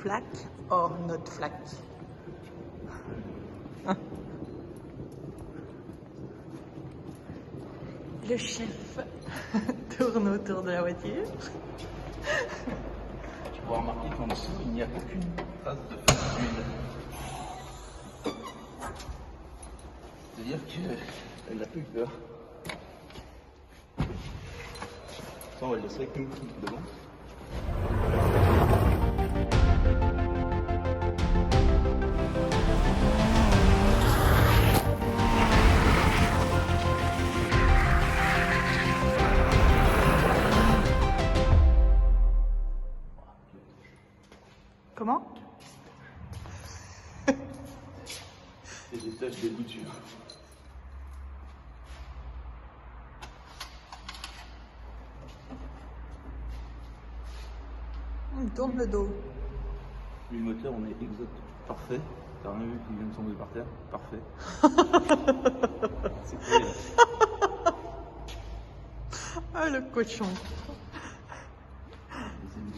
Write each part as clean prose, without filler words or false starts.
flaque or not flaque. Le chef tourne autour de la voiture. Tu pourras remarquer qu'en dessous, il n'y a aucune trace de feu d'huile. C'est-à-dire qu'elle n'a plus peur. Ça, on va le laisser avec nous devant. Comment? Et des taches de bouture. Il tourne le dos. Le moteur, on est exact. Parfait. T'as rien vu qui vient de tomber par terre? Parfait. C'est cool. Ah, le cochon.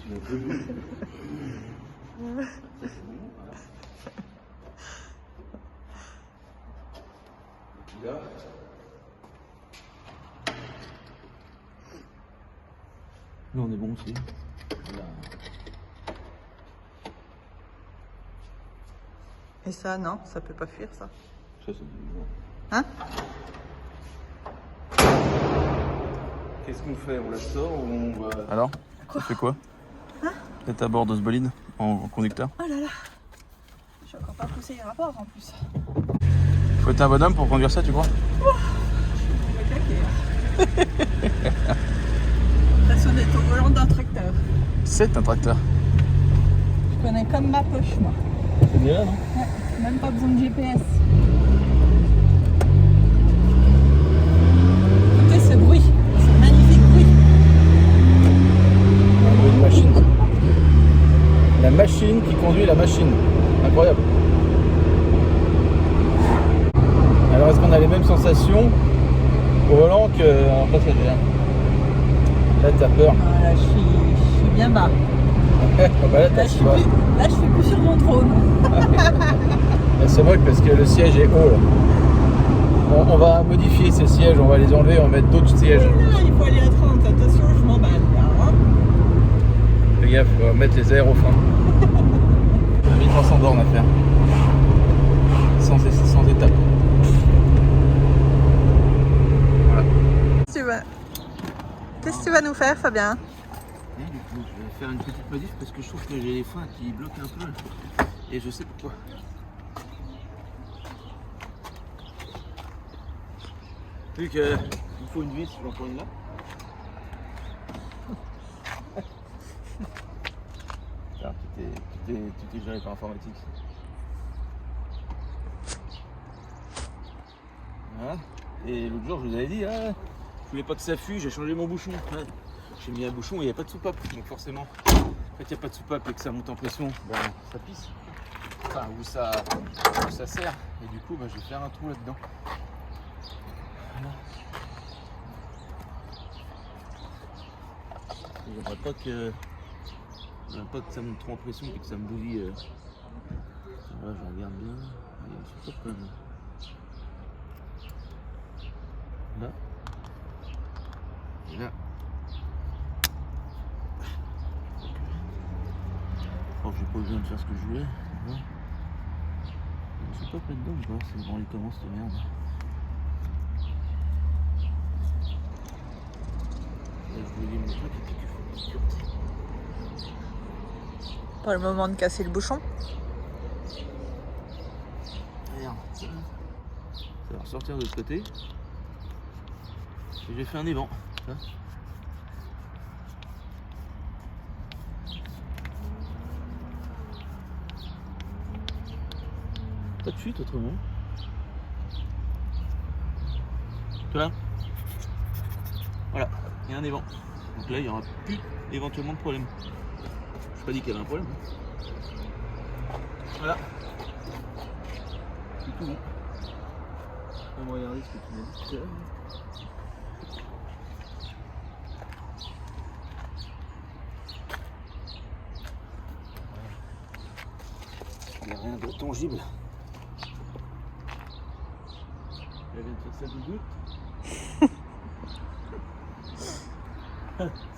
Tu l'as vu. Ça, c'est bon, voilà. Et puis là. Là, on est bon aussi. Là. Et ça, non, ça peut pas fuir, ça. Ça, c'est bon. Hein? Qu'est-ce qu'on fait? On la sort ou on va... Alors, tu fais quoi? Hein? T'es à bord de ce bolide en conducteur? Oh là là. Je suis encore pas poussé les rapports en plus. Faut être un bonhomme pour conduire ça, tu crois? On va claquer. L'impression d'être au volant d'un tracteur. C'est un tracteur. Je connais comme ma poche, moi. C'est bien là, non? Ouais, même pas besoin de GPS. Écoutez ce bruit, ce magnifique bruit. Une machine. La machine qui conduit la machine. Incroyable. Alors, est-ce qu'on a les mêmes sensations au volant qu'en passager? Là, t'as peur. Ah, là, je suis bien bas. Ah bah là, Là, je suis plus sur mon trône. c'est vrai parce que le siège est haut. Là. On va modifier ces sièges, on va les enlever, on va mettre d'autres sièges. Là, il faut aller à 30. Attention, je m'emballe là. Hein. Fais gaffe, on va mettre les aérofreins. 1300 bornes à faire. Sans étapes. Voilà. Qu'est-ce que tu vas nous faire, Fabien? Et du coup, je vais faire une petite modif parce que je trouve que j'ai les freins qui bloquent un peu. Et je sais pourquoi. Vu qu'il me faut une vis, j'en prends une là. Alors, tout est géré par informatique. Voilà. Et l'autre jour, je vous avais dit, je voulais pas que ça fuit, j'ai changé mon bouchon. Ouais. J'ai mis un bouchon et il n'y a pas de soupape. Donc forcément, quand il n'y a pas de soupape et que ça monte en pression, ben, ça pisse. Enfin, ou ça serre. Et du coup, ben, je vais faire un trou là-dedans. Voilà. J'aimerais pas que ça monte trop en pression et que ça me bousille. Voilà, je regarde bien. Il y a une soupape quand même. Là. Et là. Alors j'ai pas besoin de faire ce que je voulais. Je ne sais pas là-dedans ou pas, c'est branlé comment cette merde. Là, je voulais lui montrer qu'il faut qu'il sorte. Pas le moment de casser le bouchon. Regarde, ça va ressortir de l'autre côté. Et j'ai fait un évent. Là. Pas de fuite autrement. Tu vois? Voilà, il y a un évent. Donc là, il n'y aura plus éventuellement de problème. Je n'ai pas dit qu'il y avait un problème. Voilà. C'est tout bon. On va regarder ce que tu m'as dit tout à l'heure. de tangible. Elle vient de faire sa doudoute.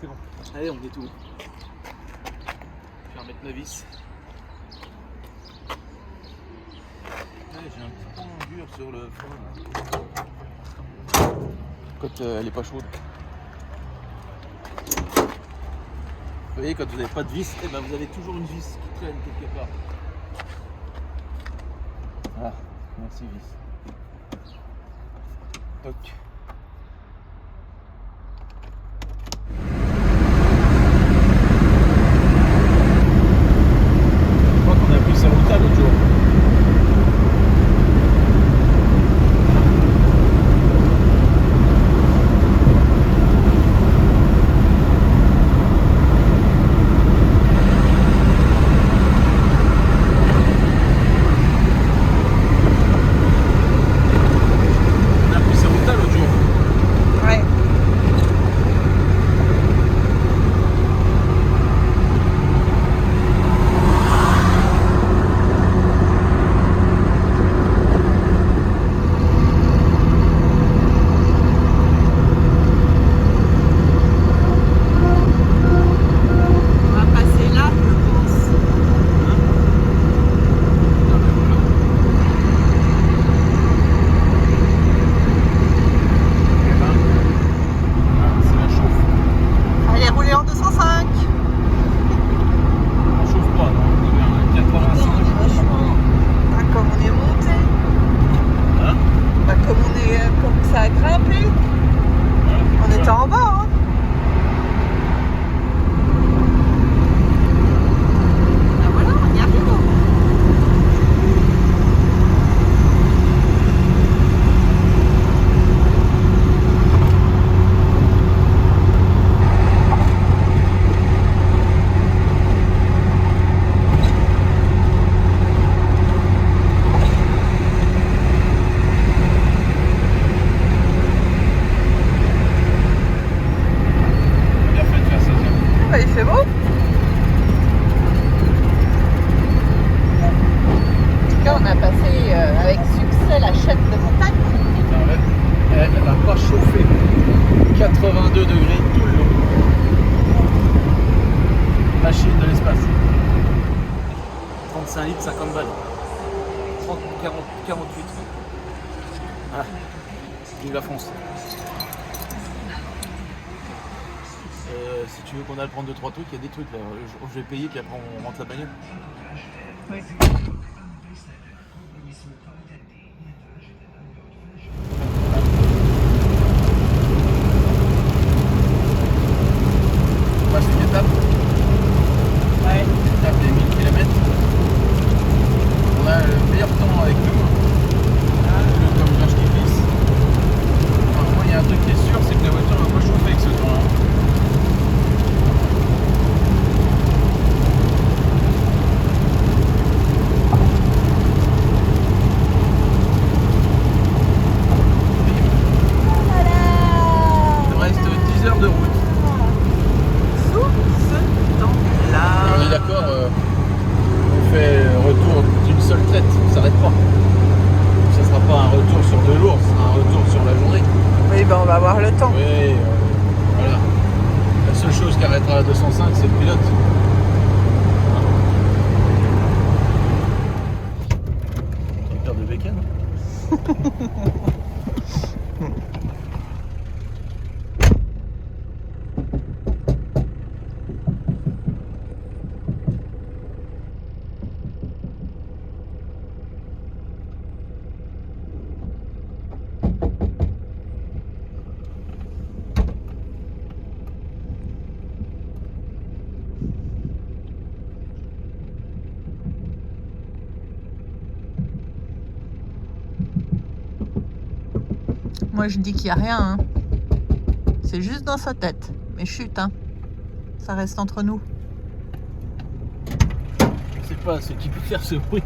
C'est bon. Allez, on est tout. Je vais remettre ma vis. Ouais, j'ai un petit point dur sur le frein. Quand elle est pas chaude. Vous voyez, quand vous n'avez pas de vis, eh ben, vous avez toujours une vis qui traîne quelque part. Ah, merci vis. Toc. Je crois qu'on a pris Saint-Louta l'autre jour. Ouais. On va passer là, je pense. C'est la chauffe. Allez, rouler en 205. On chauffe pas, non? On avait un 85. Ah, comme on est monté. Hein? Bah, comme ça a grimpé. On était en bas, hein. Ah voilà, on y arrive. Bien fait de faire ça, tiens. Bah, il fait beau. En tout cas, on a passé avec succès la chaîne de montagne. Ah ouais. Elle n'a pas chauffé. 82 degrés tout le long. Machine de l'espace. 35 litres, 50 balles. 30, 40, 48. Ah. Vive la France. Si tu veux qu'on aille prendre 2-3 trucs, il y a des trucs là. Je vais payer puis après on rentre la bagnole. Oui. On passe une étape. Ouais. Étape des 1000 km. On a le meilleur temps avec nous. Le comme vache qui pisse. Enfin, moi, il y a un truc qui est sûr, c'est que la voiture va pas chauffer avec ce temps-là. Il me reste 10 heures de route. Sous ce temps-là. On est d'accord, on fait retour d'une seule traite, on ne s'arrête pas. Ça sera pas un retour sur 2 jours, ce sera un retour sur la journée. Oui, ben on va avoir le temps. Oui, voilà. La seule chose qui arrêtera à 205, c'est le pilote. Quelle paire de bécanes, hein. Moi, je dis qu'il n'y a rien. Hein. C'est juste dans sa tête. Mais chut, hein. Ça reste entre nous. Je sais pas ce qui peut faire ce bruit.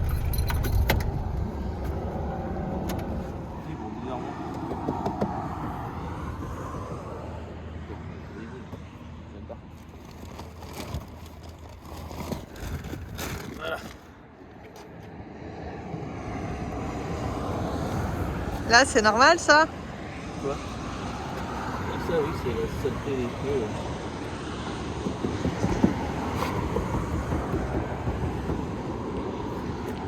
Voilà. Là, c'est normal, ça? Quoi? Ça, oui, c'est la saleté des pneus.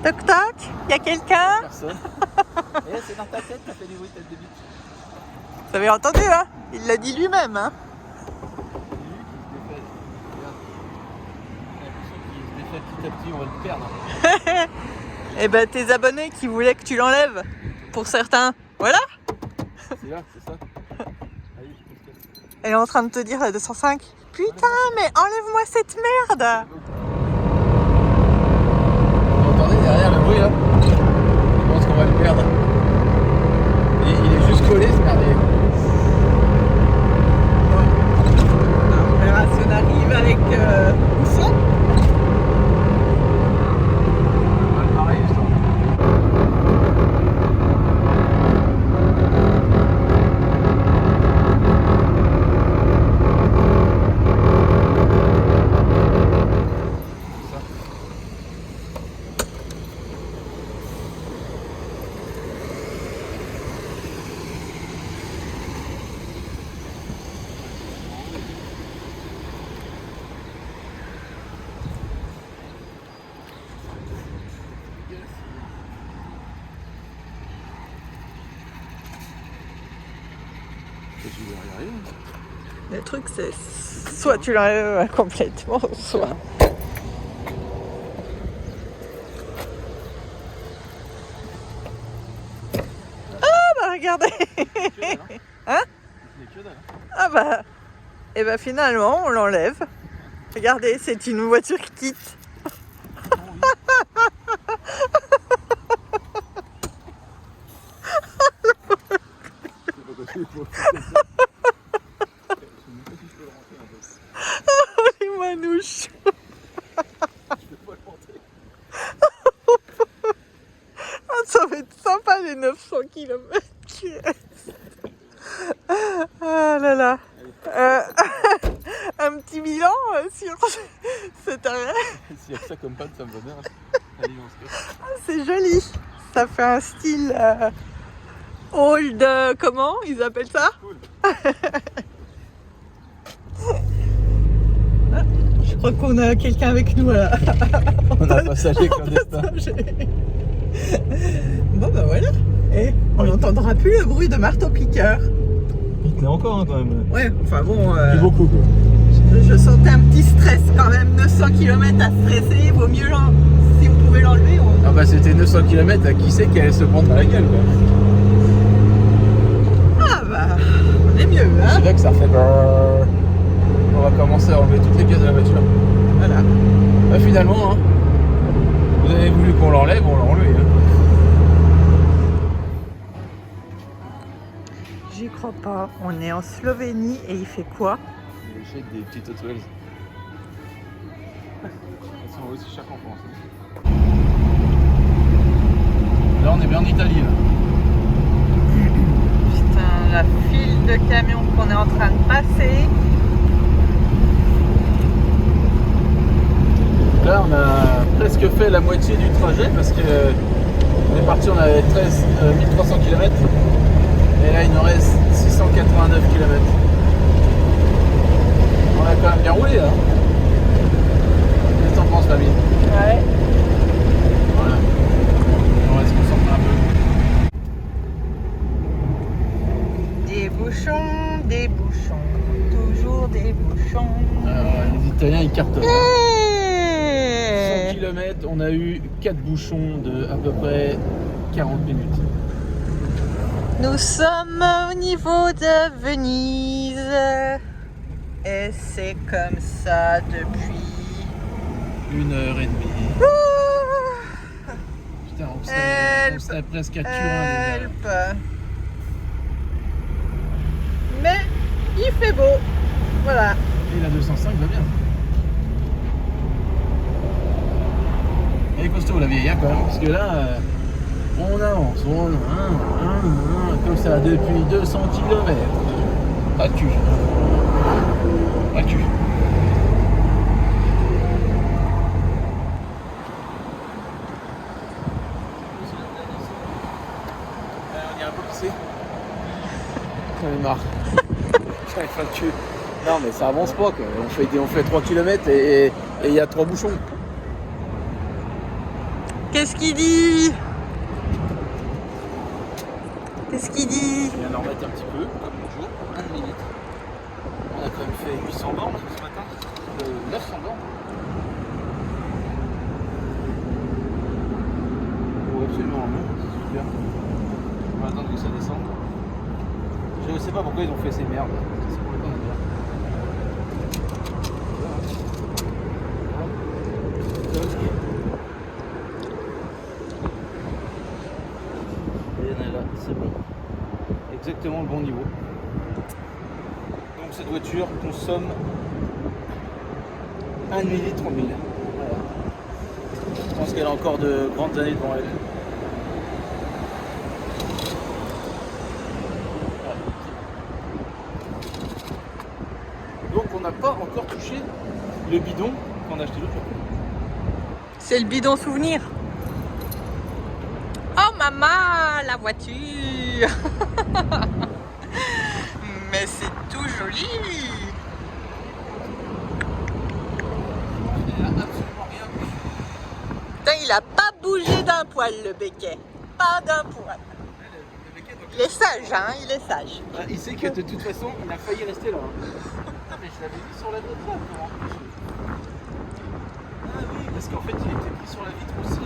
Toc toc, y a quelqu'un? Personne. Eh, c'est dans ta tête, t'as fait des bruits de tête de biche. Vous avez entendu, hein? Il l'a dit lui-même, hein? C'est lui qui se défait. Regarde. J'ai l'impression qu'il se défait petit à petit, on va le perdre. Eh ben, tes abonnés qui voulaient que tu l'enlèves, pour certains. Voilà! C'est là, c'est ça. Allez, je te casse. Elle est en train de te dire la 205. Putain, mais enlève-moi cette merde! Vous entendez derrière le bruit là? Je pense qu'on va le perdre. Et il est juste collé ce merdier. On verra si on arrive avec le son. On va le pareil, je sens. Tu veux y arriver? Le truc, c'est soit tu l'enlèves complètement, soit. Ah bah regardez! Hein? Que dalle, hein. Ah bah. Et bah finalement, on l'enlève. Regardez, c'est une voiture qui quitte. Les manouches. Ah, ça va être sympa les 900 km qui restent. Ah là là. Un petit bilan sur cet arrêt. S'il y a que ça comme panne, ça me va bien. Allez, on se casse. C'est joli. Ça fait un style old. Comment ils appellent ça? Cool. Je crois qu'on a quelqu'un avec nous là. On a un passager clandestin. Bon bah voilà. Et on n'entendra plus le bruit de marteau-piqueur. Il tenait encore hein, quand même. Ouais, enfin bon. Plus beaucoup quoi. Je sentais un petit stress quand même. 900 km à stresser. Vaut mieux si vous pouvez l'enlever. Ah bah c'était 900 km, qui sait qu'elle allait se prendre à la gueule quoi. Ah bah, on est mieux hein. C'est là que ça refait brrr. On va commencer à enlever toutes les pièces de la voiture. Voilà. Bah finalement, hein, vous avez voulu qu'on l'enlève, on l'a enlevé. Hein. J'y crois pas. On est en Slovénie et il fait quoi? Il achète des petites Hot Wheels. Elles sont aussi chères en France. Là on est bien en Italie là. Putain, la file de camions qu'on est en train de passer. Là on a presque fait la moitié du trajet parce que on est parti, on avait 1300 km et là il nous reste 689 km. On a quand même bien roulé là. Qu'est-ce que t'en penses Famille? Ouais. Voilà. On va se concentrer un peu. Des bouchons, toujours des bouchons. Les Italiens ils cartonnent. 100 Hey km, on a eu 4 bouchons de à peu près 40 minutes. Nous sommes au niveau de Venise et c'est comme ça depuis. 1h30. Ouh, Putain, on Help. serait presque à Turin déjà. help. Mais il fait beau. Voilà. Et la 205 va bien. Elle est costaud la vieille hein, quand même, parce que là, on avance, comme ça depuis 200 km. Pas de cul. Pas de cul. On dirait un peu que marre. J'arrive pas le cul. Non mais ça avance pas quoi. On fait 3 km et il y a 3 bouchons. Qu'est-ce qu'il dit? Qu'est-ce qu'il dit? Je viens d'en remettre un petit peu, comme toujours, 1 minute. On a quand même fait 800 bornes ce matin. 900 bornes. Oh, absolument rien, c'est super. On va attendre que ça descende. Je ne sais pas pourquoi ils ont fait ces merdes. C'est complètement bizarre. Et on est là, c'est bon. Exactement le bon niveau. Donc cette voiture consomme 1 millilitre en 1000. Voilà. Je pense qu'elle a encore de grandes années devant elle. Donc on n'a pas encore touché le bidon qu'on a acheté l'autre fois. C'est le bidon souvenir. Oh maman, la voiture. Mais c'est tout joli. Il n'a absolument rien. Putain, il a pas bougé d'un poil le béquet. Pas d'un poil. Il est sage, hein, il est sage. Ah, il sait que de toute façon, il a failli rester là. Ah, mais je l'avais vu sur la vitre là, comment? Ah oui, parce qu'en fait, il était pris sur la vitre aussi.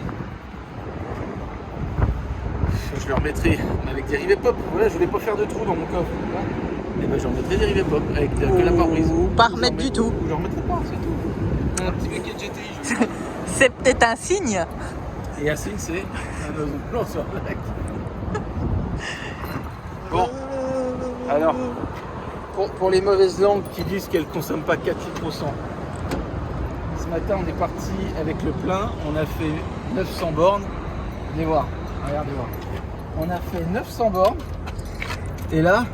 Je le remettrai avec des rivets pop. Voilà, je voulais pas faire de trou dans mon coffre. Et ben, j'en mettrai des rivets pop avec que la pare-brise. Ou pas remettre du tout. Ou j'en remettrai pas, c'est tout. Un petit paquet de GTI. C'est peut-être un signe. Et un signe, c'est un oiseau blanc sur le lac. Bon, alors, pour les mauvaises langues qui disent qu'elle ne consomme pas 4 litres au 100, ce matin on est parti avec le plein, on a fait 900 bornes. Venez voir, regardez voir. On a fait 900 bornes et là,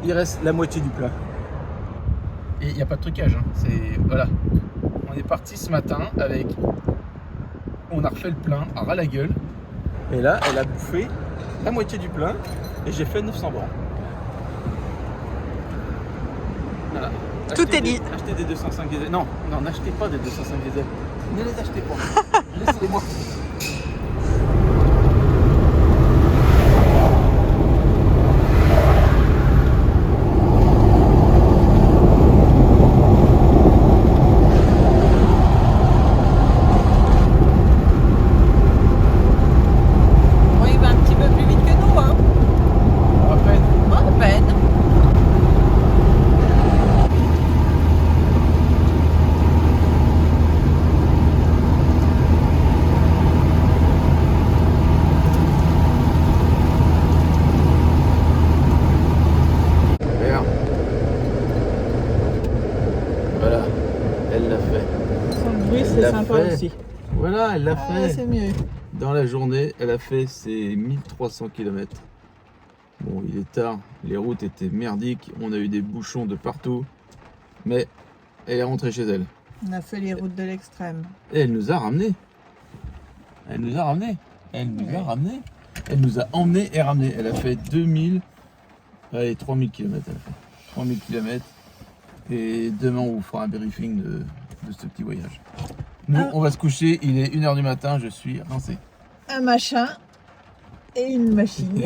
il reste la moitié du plein. Et il n'y a pas de trucage, hein. C'est voilà. On est parti ce matin avec, on a refait le plein à ras la gueule et là, elle a bouffé la moitié du plein. Et j'ai fait 900 bornes. Voilà. Tout est dit. Achetez des 205 diesel. Non, n'achetez pas des 205 diesel. Ne les achetez pas. Laissez-les-moi. C'est sympa aussi. Voilà, elle l'a fait. C'est mieux. Dans la journée, elle a fait ses 1300 km. Bon, il est tard, les routes étaient merdiques, on a eu des bouchons de partout, mais elle est rentrée chez elle. On a fait les routes de l'extrême. Et elle nous a ramenés. Elle nous a ramenés. Elle nous a ramenés. Elle nous a emmenés et ramenés. Elle a fait 2000, allez, 3000 km. Elle a fait 3000 km. Et demain, on vous fera un briefing de ce petit voyage. Nous, on va se coucher, il est 1h du matin, je suis rincé. Un machin et une machine.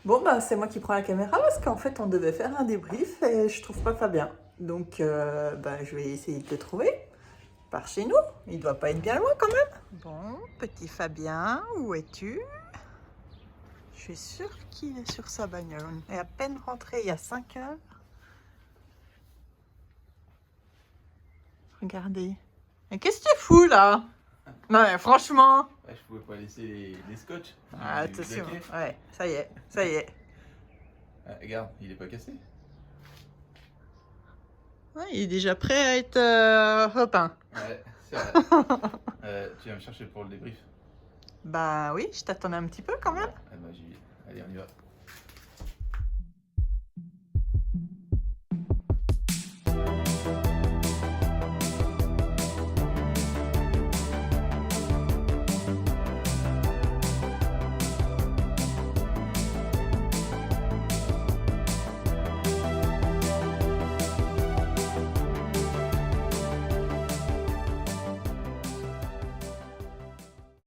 Bon, bah, c'est moi qui prends la caméra parce qu'en fait, on devait faire un débrief et je trouve pas Fabien. Donc, je vais essayer de le trouver par chez nous. Il doit pas être bien loin quand même. Bon, petit Fabien, où es-tu? Je suis sûre qu'il est sur sa bagnole. On est à peine rentré il y a 5 heures. Regardez. Mais qu'est-ce que tu fous là? Non mais franchement. Ouais, je pouvais pas laisser les scotch. Ah, attention. Ouais, ça y est, ça y est. Ah, regarde, il est pas cassé. Ouais, il est déjà prêt à être repeint. Ouais, c'est vrai. Tu viens me chercher pour le débrief? Bah oui, je t'attendais un petit peu quand même. Ah bah j'y vais. Allez, on y va.